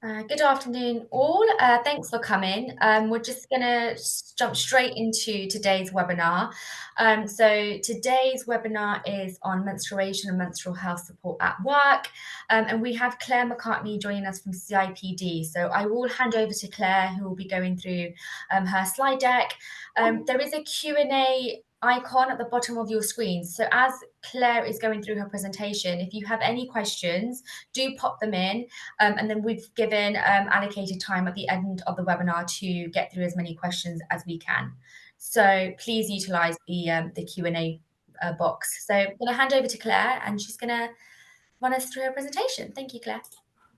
Good afternoon, all. Thanks for coming. We're just going to jump straight into today's webinar. So today's webinar is on menstruation and menstrual health support at work. And we have Claire McCartney joining us from CIPD. So I will hand over to Claire, who will be going through her slide deck. There is a Q&A icon at the bottom of your screen. So as Claire is going through her presentation, if you have any questions, do pop them in. And then we've given allocated time at the end of the webinar to get through as many questions as we can. So please utilize the Q&A box. So I'm going to hand over to Claire and she's going to run us through her presentation. Thank you, Claire.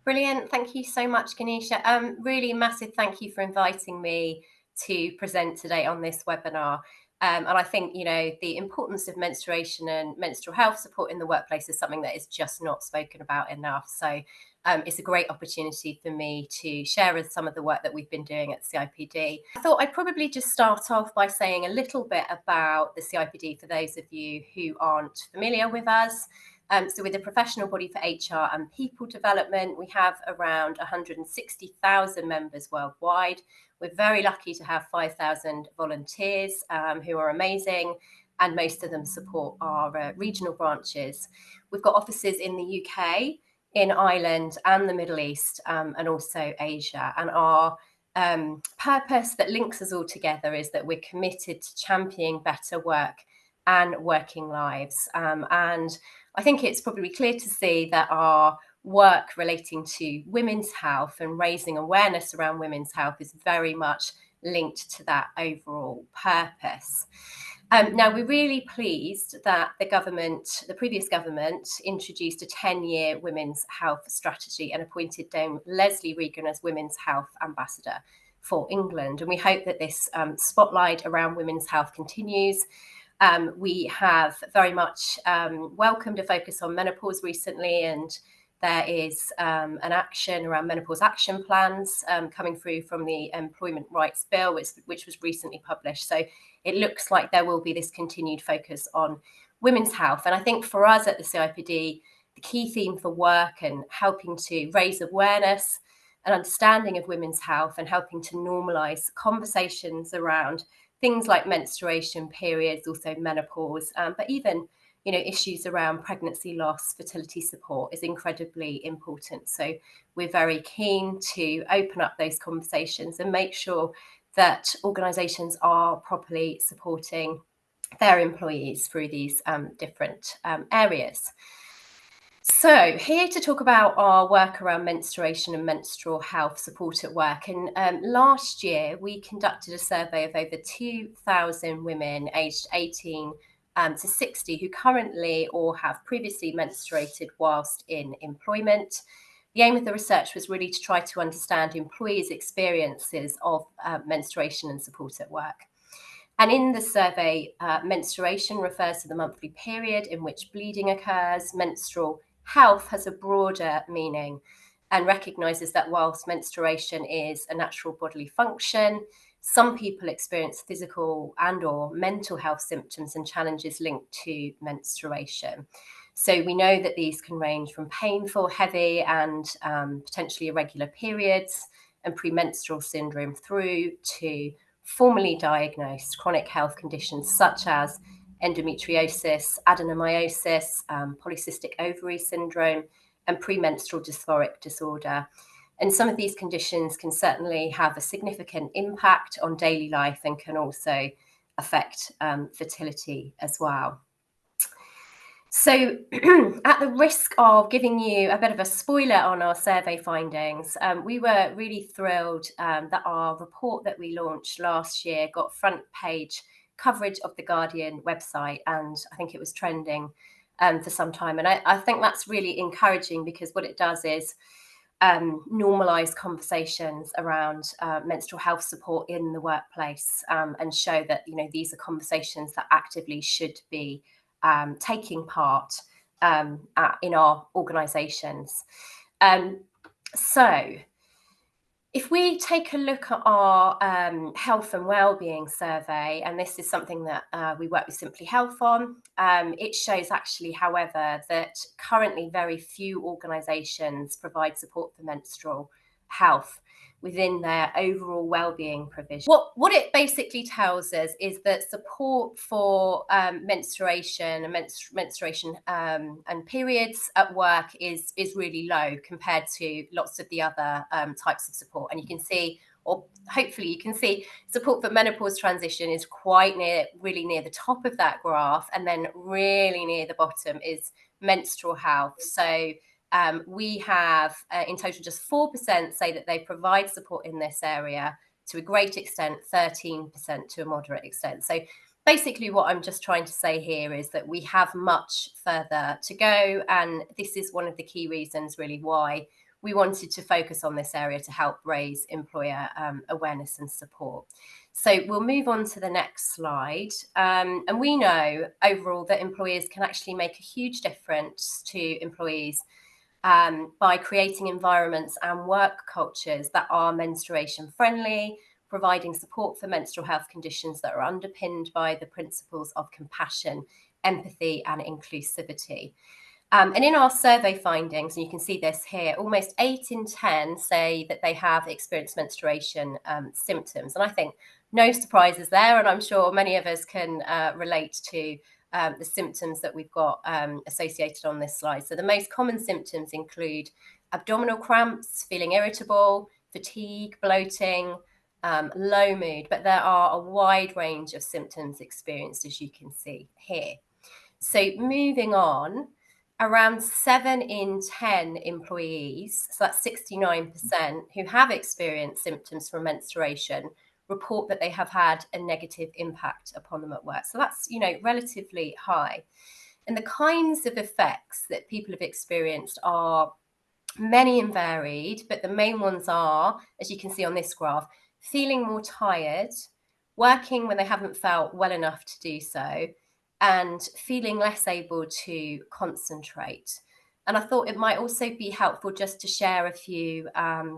Brilliant. Thank you so much, Ganesha. Really massive thank you for inviting me to present today on this webinar. And I think, the importance of menstruation and menstrual health support in the workplace is something that is just not spoken about enough. So it's a great opportunity for me to share with some of the work that we've been doing at CIPD. I thought I'd probably just start off by saying a little bit about the CIPD for those of you who aren't familiar with us. So we're the professional body for HR and people development. We have around 160,000 members worldwide. We're very lucky to have 5,000 volunteers who are amazing, and most of them support our regional branches. We've got offices in the UK, in Ireland and the Middle East, and also Asia. And our purpose that links us all together is that we're committed to championing better work and working lives. And I think it's probably clear to see that our work relating to women's health and raising awareness around women's health is very much linked to that overall purpose. Now, we're really pleased that the previous government, introduced a 10-year women's health strategy and appointed Dame Leslie Regan as Women's Health Ambassador for England. And we hope that this spotlight around women's health continues. We have very much welcomed a focus on menopause recently, and there is an action around menopause action plans coming through from the Employment Rights Bill, which was recently published. So it looks like there will be this continued focus on women's health. And I think for us at the CIPD, the key theme for work and helping to raise awareness and understanding of women's health and helping to normalise conversations around things like menstruation, periods, also menopause, but even issues around pregnancy loss, fertility support is incredibly important. So we're very keen to open up those conversations and make sure that organisations are properly supporting their employees through these different areas. So here to talk about our work around menstruation and menstrual health support at work. And last year, we conducted a survey of over 2,000 women aged 18 to 60 who currently or have previously menstruated whilst in employment. The aim of the research was really to try to understand employees' experiences of menstruation and support at work. And in the survey, menstruation refers to the monthly period in which bleeding occurs. Menstrual health has a broader meaning and recognises that whilst menstruation is a natural bodily function, some people experience physical and or mental health symptoms and challenges linked to menstruation. So we know that these can range from painful, heavy and potentially irregular periods and premenstrual syndrome through to formally diagnosed chronic health conditions such as endometriosis, adenomyosis, polycystic ovary syndrome, and premenstrual dysphoric disorder. And some of these conditions can certainly have a significant impact on daily life and can also affect fertility as well. So at the risk of giving you a bit of a spoiler on our survey findings, we were really thrilled that our report that we launched last year got front page coverage of the Guardian website, and I think it was trending for some time. And I think that's really encouraging because what it does is normalise conversations around menstrual health support in the workplace and show that these are conversations that actively should be taking part in our organisations. So if we take a look at our health and wellbeing survey, and this is something that we work with Simply Health on, it shows actually, however, that currently very few organisations provide support for menstrual health within their overall well-being provision. What it basically tells us is that support for menstruation and and periods at work is really low compared to lots of the other types of support. And you can see, or hopefully you can see, support for menopause transition is really near the top of that graph, and then really near the bottom is menstrual health. So we have in total just 4% say that they provide support in this area to a great extent, 13% to a moderate extent. So basically what I'm just trying to say here is that we have much further to go, and this is one of the key reasons really why we wanted to focus on this area to help raise employer awareness and support. So we'll move on to the next slide. And we know overall that employers can actually make a huge difference to employees by creating environments and work cultures that are menstruation friendly, providing support for menstrual health conditions that are underpinned by the principles of compassion, empathy, and inclusivity. And in our survey findings, and you can see this here, almost 8 in 10 say that they have experienced menstruation symptoms. And I think no surprises there, and I'm sure many of us can relate to the symptoms that we've got associated on this slide. So the most common symptoms include abdominal cramps, feeling irritable, fatigue, bloating, low mood, but there are a wide range of symptoms experienced, as you can see here. So moving on, around 7 in 10 employees, so that's 69%, who have experienced symptoms from menstruation report that they have had a negative impact upon them at work. So that's, relatively high. And the kinds of effects that people have experienced are many and varied, but the main ones are, as you can see on this graph, feeling more tired, working when they haven't felt well enough to do so, and feeling less able to concentrate. And I thought it might also be helpful just to share a few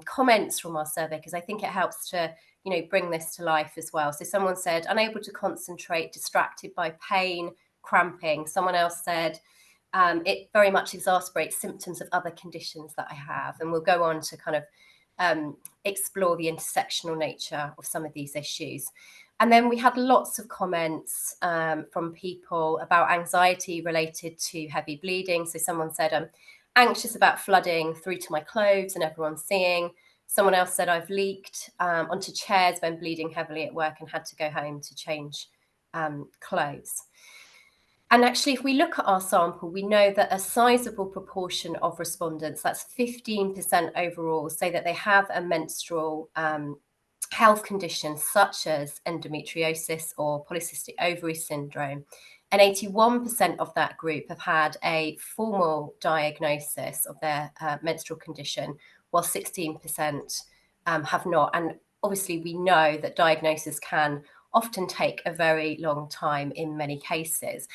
comments from our survey, because I think it helps to bring this to life as well. So someone said, unable to concentrate, distracted by pain, cramping. Someone else said, it very much exasperates symptoms of other conditions that I have. And we'll go on to kind of explore the intersectional nature of some of these issues. And then we had lots of comments from people about anxiety related to heavy bleeding. So someone said, I'm anxious about flooding through to my clothes and everyone's seeing. Someone else said, I've leaked onto chairs when bleeding heavily at work and had to go home to change clothes. And actually, if we look at our sample, we know that a sizable proportion of respondents, that's 15% overall, say that they have a menstrual health conditions such as endometriosis or polycystic ovary syndrome. And 81% of that group have had a formal diagnosis of their menstrual condition, while 16% have not. And obviously, we know that diagnosis can often take a very long time in many cases.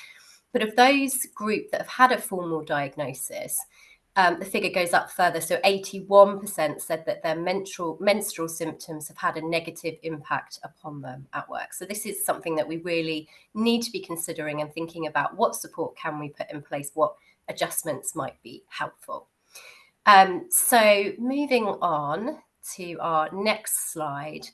But of those group that have had a formal diagnosis, the figure goes up further. So 81% said that their menstrual symptoms have had a negative impact upon them at work. So this is something that we really need to be considering and thinking about. What support can we put in place? What adjustments might be helpful? So moving on to our next slide.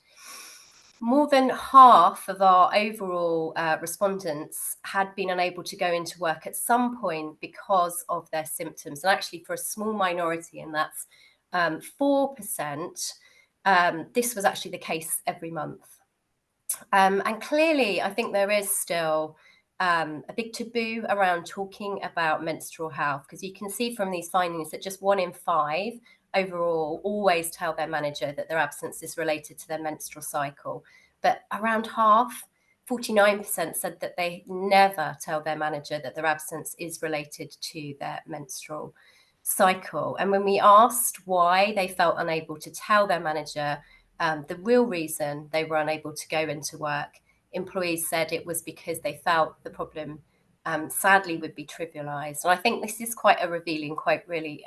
More than half of our overall respondents had been unable to go into work at some point because of their symptoms. And actually, for a small minority, and that's 4%, this was actually the case every month. And clearly, I think there is still a big taboo around talking about menstrual health, because you can see from these findings that just 1 in 5 overall always tell their manager that their absence is related to their menstrual cycle. But around half, 49%, said that they never tell their manager that their absence is related to their menstrual cycle. And when we asked why they felt unable to tell their manager the real reason they were unable to go into work, employees said it was because they felt the problem sadly would be trivialized. And I think this is quite a revealing quote, really.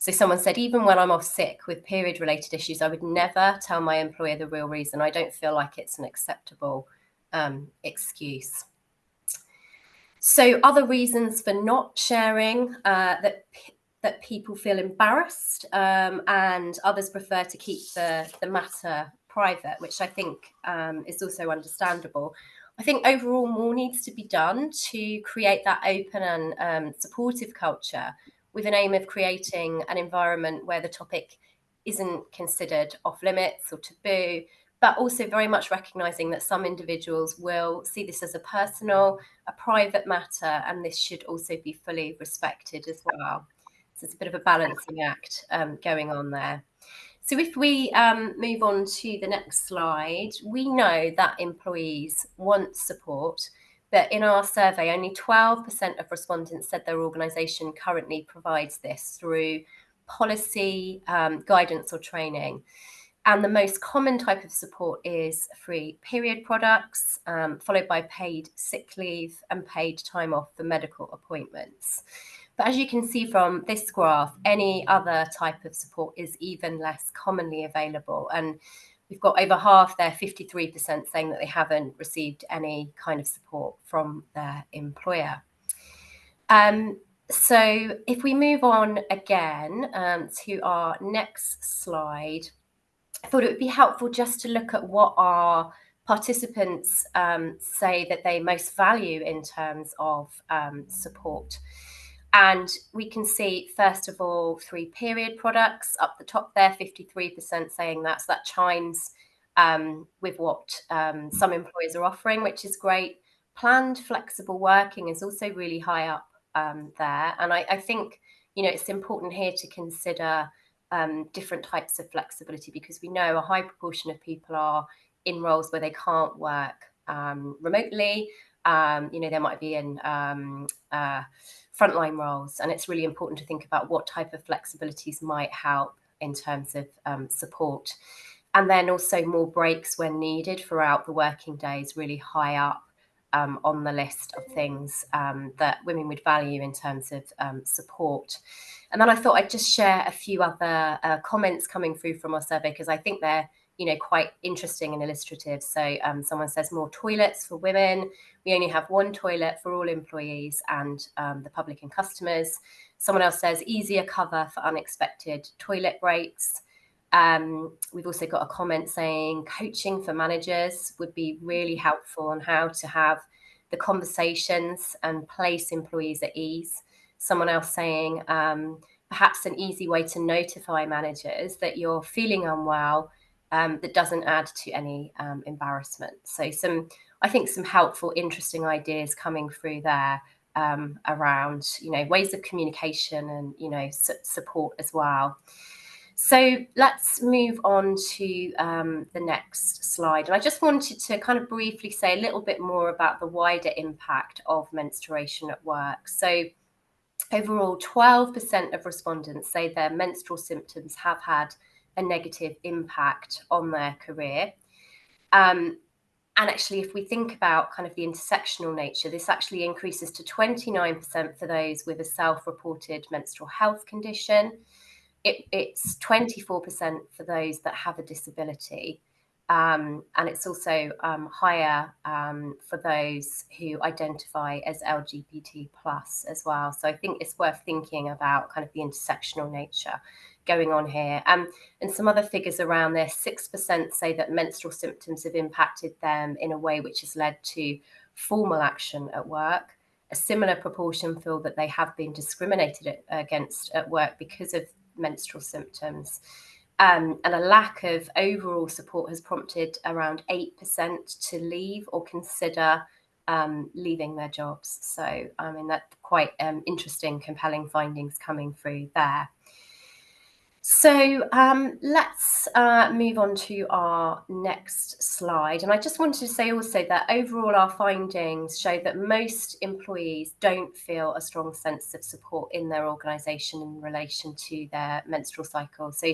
So someone said, even when I'm off sick with period related issues, I would never tell my employer the real reason. I don't feel like it's an acceptable excuse. So other reasons for not sharing that that people feel embarrassed, and others prefer to keep the matter private, which I think is also understandable. I think overall more needs to be done to create that open and supportive culture, with an aim of creating an environment where the topic isn't considered off limits or taboo, but also very much recognising that some individuals will see this as a personal, a private matter, and this should also be fully respected as well. So it's a bit of a balancing act going on there. So if we move on to the next slide, we know that employees want support, but in our survey, only 12% of respondents said their organisation currently provides this through policy, guidance or training. And the most common type of support is free period products, followed by paid sick leave and paid time off for medical appointments. But as you can see from this graph, any other type of support is even less commonly available. And we've got over half there, 53%, saying that they haven't received any kind of support from their employer. So if we move on again to our next slide, I thought it would be helpful just to look at what our participants say that they most value in terms of support. And we can see, first of all, free period products up the top there, 53% saying that. So that chimes with what some employers are offering, which is great. Planned flexible working is also really high up there. And I think, it's important here to consider different types of flexibility, because we know a high proportion of people are in roles where they can't work remotely. They might be in frontline roles, and it's really important to think about what type of flexibilities might help in terms of support. And then also more breaks when needed throughout the working days, really high up on the list of things that women would value in terms of support. And then I thought I'd just share a few other comments coming through from our survey, because I think they're quite interesting and illustrative. So someone says more toilets for women. We only have one toilet for all employees and the public and customers. Someone else says easier cover for unexpected toilet breaks. We've also got a comment saying coaching for managers would be really helpful on how to have the conversations and place employees at ease. Someone else saying perhaps an easy way to notify managers that you're feeling unwell that doesn't add to any embarrassment. So I think some helpful, interesting ideas coming through there around, ways of communication and, support as well. So let's move on to the next slide. And I just wanted to kind of briefly say a little bit more about the wider impact of menstruation at work. So overall, 12% of respondents say their menstrual symptoms have had a negative impact on their career. And actually, if we think about kind of the intersectional nature, this actually increases to 29% for those with a self-reported menstrual health condition. It's 24% for those that have a disability. And it's also higher for those who identify as LGBT plus as well. So I think it's worth thinking about kind of the intersectional nature going on here. And some other figures around this: 6% say that menstrual symptoms have impacted them in a way which has led to formal action at work. A similar proportion feel that they have been discriminated against at work because of menstrual symptoms. And a lack of overall support has prompted around 8% to leave or consider leaving their jobs. So, that's quite interesting, compelling findings coming through there. So let's move on to our next slide. And I just wanted to say also that overall our findings show that most employees don't feel a strong sense of support in their organisation in relation to their menstrual cycle. So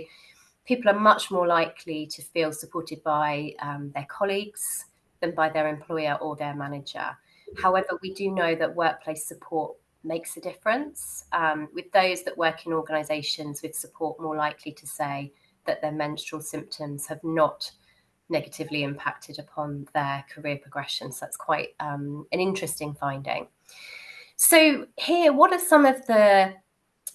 people are much more likely to feel supported by their colleagues than by their employer or their manager. However, we do know that workplace support makes a difference, with those that work in organisations with support more likely to say that their menstrual symptoms have not negatively impacted upon their career progression. So that's quite an interesting finding. So here, what are some of the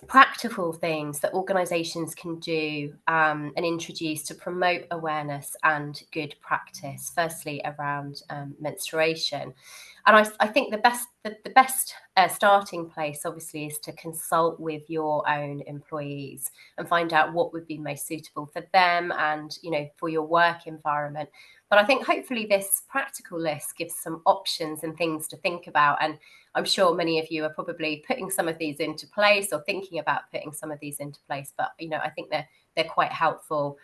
practical things that organisations can do and introduce to promote awareness and good practice, firstly around menstruation. And I think the best starting place, obviously, is to consult with your own employees and find out what would be most suitable for them and, for your work environment. But I think hopefully this practical list gives some options and things to think about. And I'm sure many of you are probably putting some of these into place or thinking about putting some of these into place. But I think they're quite helpful.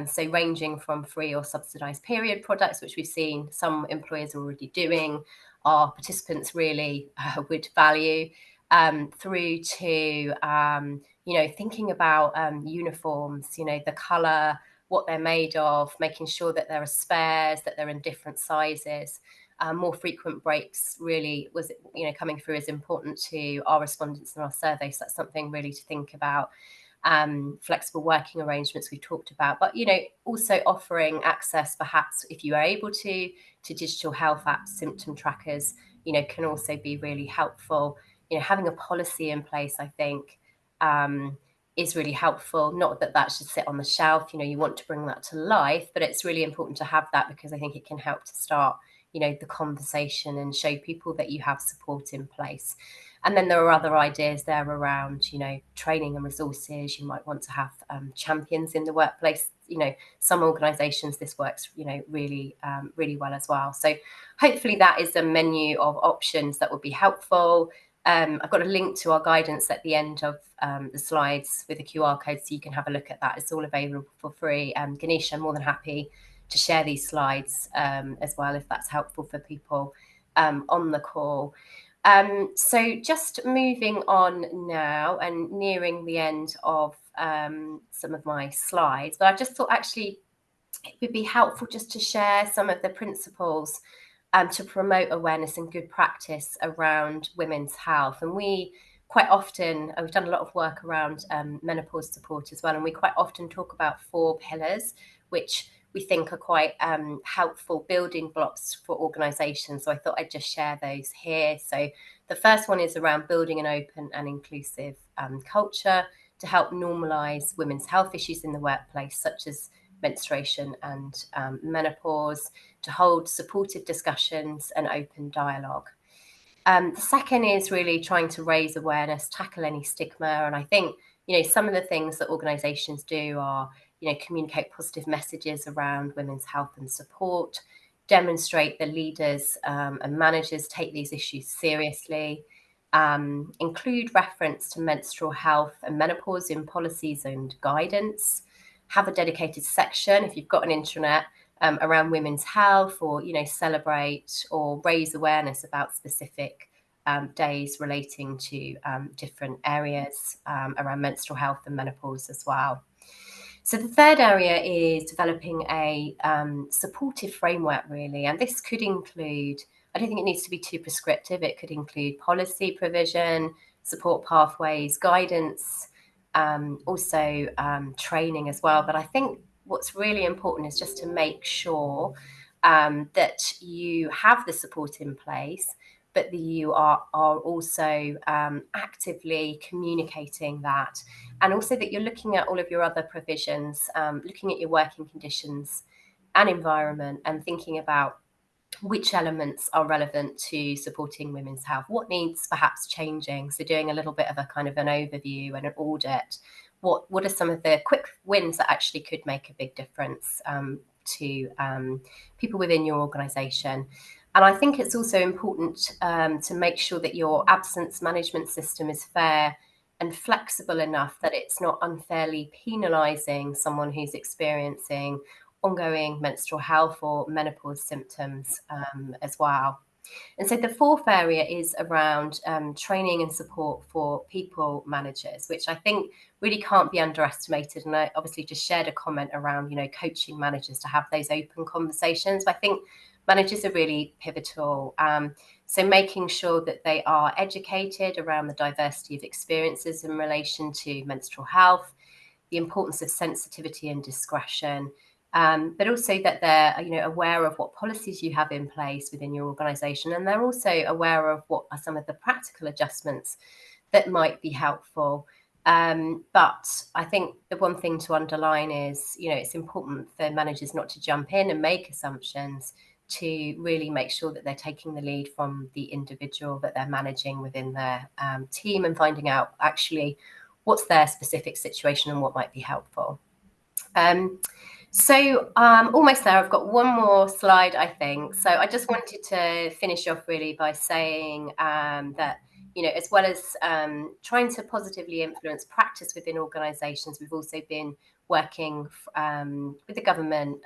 So ranging from free or subsidised period products, which we've seen some employers already doing, our participants really would value, through to thinking about uniforms, the colour, what they're made of, making sure that there are spares, that they're in different sizes. More frequent breaks really was, coming through as important to our respondents in our survey. So that's something really to think about. Flexible working arrangements we talked about, but also offering access, perhaps if you are able to digital health apps, symptom trackers, can also be really helpful. Having a policy in place, I think, is really helpful. Not that that should sit on the shelf, you want to bring that to life, but it's really important to have that because I think it can help to start the conversation and show people that you have support in place. And then there are other ideas there around, training and resources. You might want to have champions in the workplace. Some organisations this works, really, really well as well. So hopefully that is a menu of options that would be helpful. I've got a link to our guidance at the end of the slides with a QR code, so you can have a look at that. It's all available for free. Ganesh, I'm more than happy to share these slides as well, if that's helpful for people on the call. So just moving on now and nearing the end of some of my slides, but I just thought actually it would be helpful just to share some of the principles to promote awareness and good practice around women's health. And we quite often, we've done a lot of work around menopause support as well, and we quite often talk about 4 pillars, which we think are quite helpful building blocks for organisations. So I thought I'd just share those here. So the first one is around building an open and inclusive culture to help normalise women's health issues in the workplace, such as menstruation and menopause, to hold supportive discussions and open dialogue. The second is really trying to raise awareness, tackle any stigma. And I think, some of the things that organisations do are, communicate positive messages around women's health and support, demonstrate that leaders and managers take these issues seriously, include reference to menstrual health and menopause in policies and guidance, have a dedicated section if you've got an intranet around women's health, or celebrate or raise awareness about specific days relating to different areas around menstrual health and menopause as well. So the third area is developing a supportive framework, really, and this could include, I don't think it needs to be too prescriptive, it could include policy provision, support pathways, guidance, also training as well. But I think what's really important is just to make sure that you have the support in place, but that you are also actively communicating that, and also that you're looking at all of your other provisions, looking at your working conditions and environment, and thinking about which elements are relevant to supporting women's health, what needs perhaps changing. So doing a little bit of a kind of an overview and an audit. What are some of the quick wins that actually could make a big difference to people within your organisation? And I think it's also important to make sure that your absence management system is fair and flexible enough that it's not unfairly penalising someone who's experiencing ongoing menstrual health or menopause symptoms as well. And so the fourth area is around training and support for people managers, which I think really can't be underestimated. And I obviously just shared a comment around, coaching managers to have those open conversations. I think managers are really pivotal. So making sure that they are educated around the diversity of experiences in relation to menstrual health, the importance of sensitivity and discretion, but also that they're aware of what policies you have in place within your organisation, and they're also aware of what are some of the practical adjustments that might be helpful. But I think the one thing to underline is, it's important for managers not to jump in and make assumptions, to really make sure that they're taking the lead from the individual that they're managing within their team, and finding out actually what's their specific situation and what might be helpful. Almost there. I've got one more slide, I think. So I just wanted to finish off really by saying that, as well as trying to positively influence practice within organisations, we've also been working with the government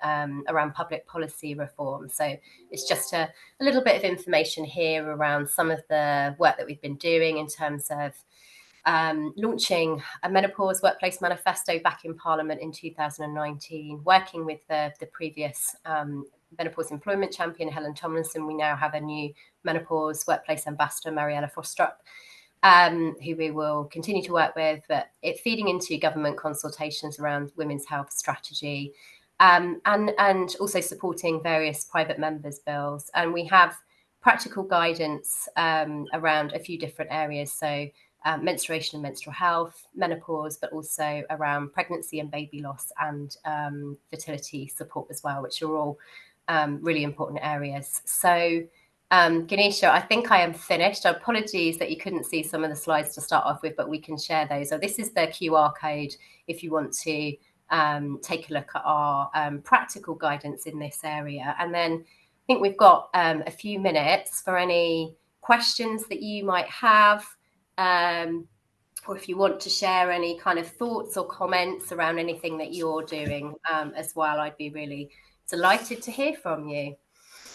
around public policy reform. So it's just a little bit of information here around some of the work that we've been doing in terms of launching a menopause workplace manifesto back in Parliament in 2019, working with the previous menopause employment champion, Helen Tomlinson. We now have a new menopause workplace ambassador, Mariella Frostrup, who we will continue to work with, but it feeding into government consultations around women's health strategy, and also supporting various private members' bills. And we have practical guidance around a few different areas. So menstruation and menstrual health, menopause, but also around pregnancy and baby loss, and fertility support as well, which are all really important areas. So Ganesha, I think I am finished. Apologies that you couldn't see some of the slides to start off with, but we can share those. So this is the QR code if you want to take a look at our practical guidance in this area. And then I think we've got a few minutes for any questions that you might have, or if you want to share any kind of thoughts or comments around anything that you're doing as well. I'd be really delighted to hear from you.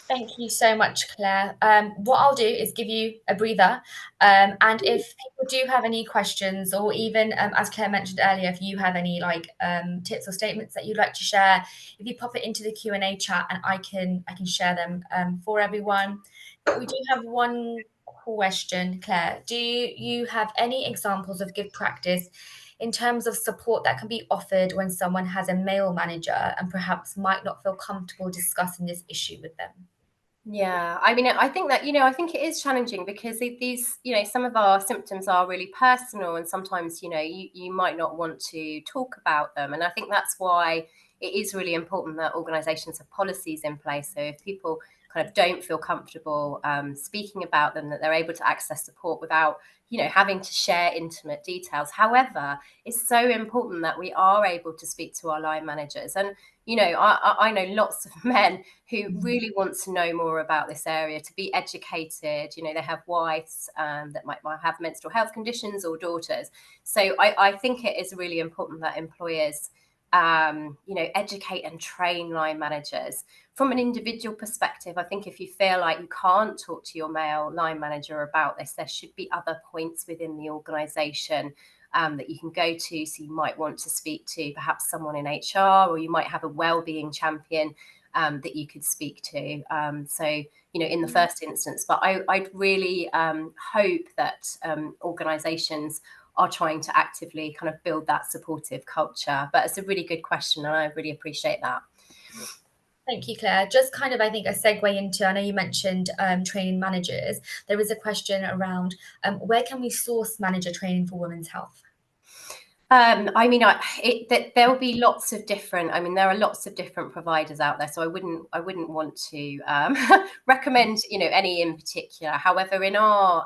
Thank you so much, Claire. What I'll do is give you a breather. And if people do have any questions, or even, as Claire mentioned earlier, if you have any tips or statements that you'd like to share, if you pop it into the Q&A chat, and I can share them for everyone. But we do have one question, Claire. Do you have any examples of good practice in terms of support that can be offered when someone has a male manager and perhaps might not feel comfortable discussing this issue with them? Yeah, I mean, I think that, I think it is challenging because these, some of our symptoms are really personal, and sometimes, you might not want to talk about them. And I think that's why it is really important that organizations have policies in place. So if people kind of don't feel comfortable speaking about them, that they're able to access support without, having to share intimate details. However, it's so important that we are able to speak to our line managers. And I know lots of men who really want to know more about this area, to be educated. They have wives that might have menstrual health conditions, or daughters. So I think it is really important that employers, educate and train line managers. From an individual perspective, I think if you feel like you can't talk to your male line manager about this, there should be other points within the organisation that you can go to. So you might want to speak to perhaps someone in HR, or you might have a wellbeing champion that you could speak to. In the first instance, but I'd really hope that organisations are trying to actively kind of build that supportive culture. But it's a really good question, and I really appreciate that. Thank you, Claire. Just kind of, I think, a segue into, I know you mentioned training managers. There is a question around where can we source manager training for women's health? There will be lots of different. There are lots of different providers out there, so I wouldn't want to recommend any in particular. However, in our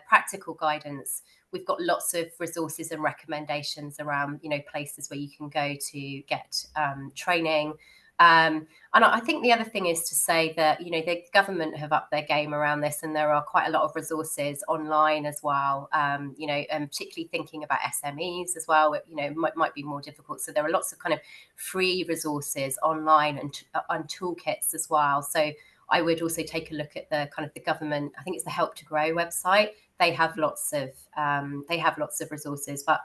practical guidance, we've got lots of resources and recommendations around places where you can go to get training. And I think the other thing is to say that, the government have upped their game around this, and there are quite a lot of resources online as well, and particularly thinking about SMEs as well, might be more difficult. So there are lots of kind of free resources online and toolkits as well. So I would also take a look at the government, I think it's the Help to Grow website. They have lots of resources, but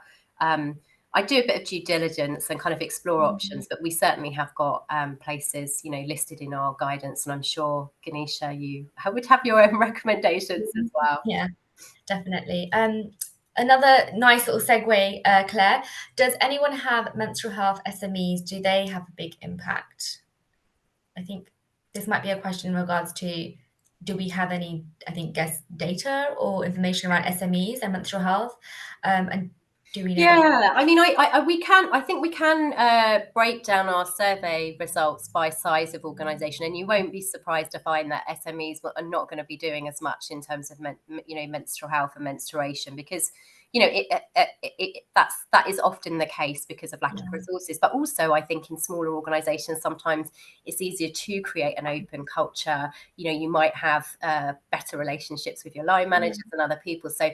I do a bit of due diligence and kind of explore options, but we certainly have got places, listed in our guidance. And I'm sure, Ganesha, you would have your own recommendations as well. Yeah, definitely. Another nice little segue, Claire. Does anyone have menstrual health SMEs? Do they have a big impact? I think this might be a question in regards to do we have any, I think, guess data or information around SMEs and menstrual health? And do we know the Yeah, I mean, we can. I think we can break down our survey results by size of organisation, and you won't be surprised to find that SMEs are not going to be doing as much in terms of menstrual health and menstruation, because that is often the case because of lack of yeah, resources. But also, I think in smaller organisations, sometimes it's easier to create an open culture. You might have better relationships with your line yeah, managers and other people. So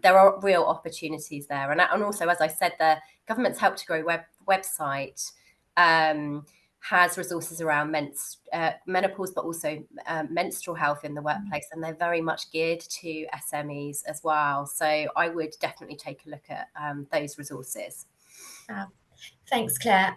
there are real opportunities there. And also, as I said, the government's Help to Grow website has resources around menopause, but also menstrual health in the workplace. And they're very much geared to SMEs as well. So I would definitely take a look at those resources. yeah. Thanks, Claire.